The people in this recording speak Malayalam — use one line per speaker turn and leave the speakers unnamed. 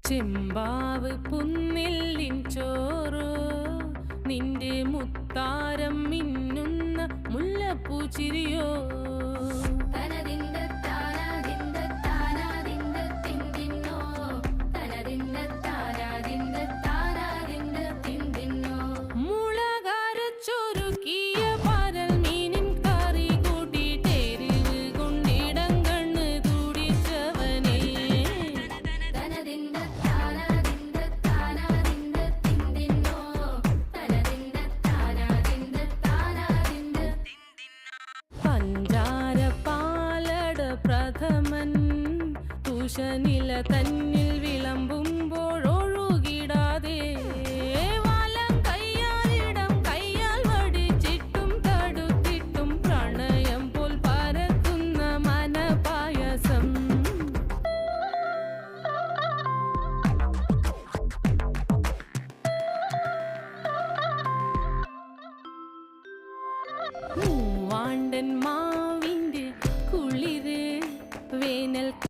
ചെമ്പാവ് പുന്നില്ലിൻ ചോറോ നിന്റെ മുത്താരം മിന്നുന്ന മുല്ലപ്പൂച്ചിരിയോ പ്രഥമൻ തുഷനില തന്നിൽ വിളമ്പുമ്പോഴൊഴുകിടാതെ വലം കയ്യാലിടം കയ്യാൽ വടിച്ചിട്ടും തടുത്തിട്ടും പ്രണയം പോൽ പരക്കുന്ന മനപായസം മൂവാണ്ടൻ